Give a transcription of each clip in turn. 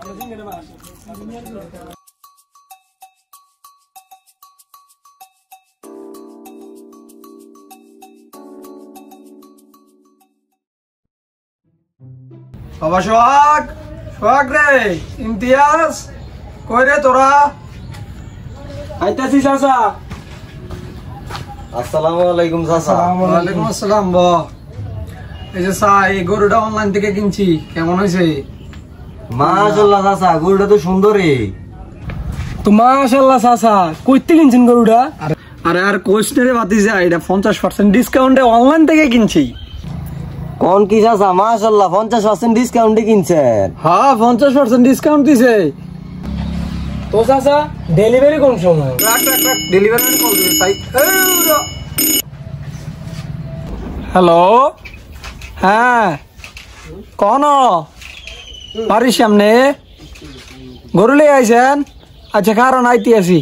বাবা সোহাগ, সোহাগ রে, ইমতিয়াজ কই রে তোরা? আইতাছি চাচা। আসসালামু আলাইকুম চাচা। ওয়ালাইকুম আসসালাম। এই যে চা, এই গরুটা অনলাইন থেকে কিনছি, কেমন হয়েছে? মাশাআল্লাহ চাচা, গরুটা তো সুন্দরই। তো মাশাআল্লাহ চাচা, কইতে কিনছেন গরুটা? আরে আর কোচ রে বাতিজা, এটা 50% ডিসকাউন্টে অনলাইন থেকে কিনছি। কোন কি চাচা, মাশাআল্লাহ 50% ডিসকাউন্টে কিনছেন? হ্যাঁ 50% ডিসকাউন্ট দিছে। তো চাচা ডেলিভারি কোন সময়? ডেলিভারি কল দিবে সাই। হ্যালো, হ্যাঁ কোন বাড়ির সামনে গরু লিয়ে আইছেন? আচ্ছা কারণ আইতে আছি।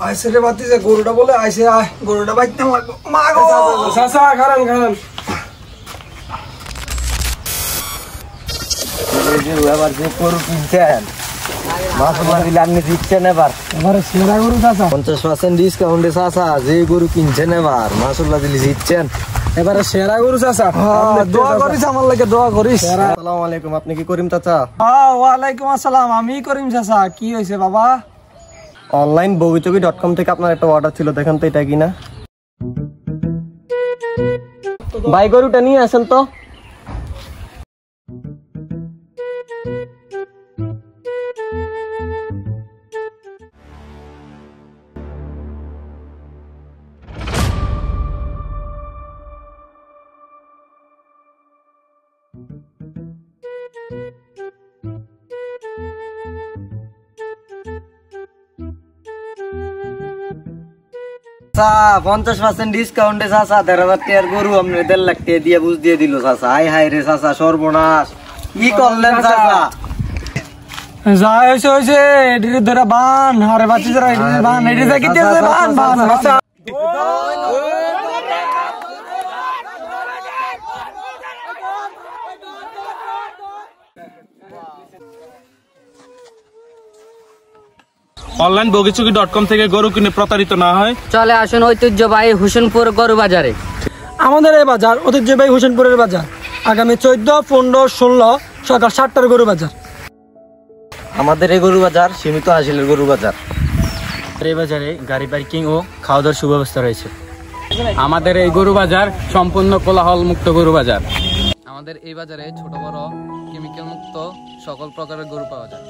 আইসে রে বাতিজা, গরুটা বলে আইসে, গরুটা বাইতে লাগবো। মা গো চাচা, খারান খারান। এবার যে গরু কিনছেন মাশাআল্লাহ দিলে আপনি জিতছেন এবার। এবারে সেরা গরু চাচা, 50% ডিসকাউন্টে চাচা যে গরু কিনছেন এবার মাশাআল্লাহ দিলে জিতছেন। এবারে সেরা গরু চাচা। দোয়া করিস আমার লাগে, দোয়া করিস। আসসালামু আলাইকুম, আপনি কি করিম চাচা? ওয়ালাইকুম আসসালাম, আমি করিম চাচা। কি হয়েছে বাবা? অনলাইন বগিচগি.com থেকে আপনার একটা অর্ডার ছিল, দেখেন তো এটা কিনা। ভাই গরুটা নিয়ে আসেন তো। চাচা 50% ডিসকাউন্টে চাচা 1,500 টাকার গরু আপনি 1.5 লাখ টাকা দিয়ে বুঝ দিয়ে দিল চাচা। হাই হাই রে চাচা, সর্বনাশ, কি করলেন চাচা? যা হয়েছে হয়েছে, এটির ধরে বান। আরে বাচ্চা যারা এটির বান, এটি যা কিতে বান বান বাচ্চা। অনলাইন বগিচগি.com থেকে গরু কিনে প্রতারিত না হয়, চলে আসুন ঐতিহ্যবাহী হোসেনপুর গরু বাজারে। আমাদের এই বাজার ঐতিহ্যবাহী হোসেনপুরের বাজার। আগামী 14, 15, 16 সকাল 7টার গরু বাজার। আমাদের এই গরু বাজার সীমিত হাসিলের গরু বাজার। এই বাজারে গাড়ি পার্কিং ও খাওয়া দাওয়ার সুব্যবস্থা রয়েছে। আমাদের এই গরু বাজার সম্পূর্ণ কোলাহল মুক্ত গরু বাজার। আমাদের এই বাজারে ছোট বড় কেমিক্যাল মুক্ত সকল প্রকারের গরু পাওয়া যায়।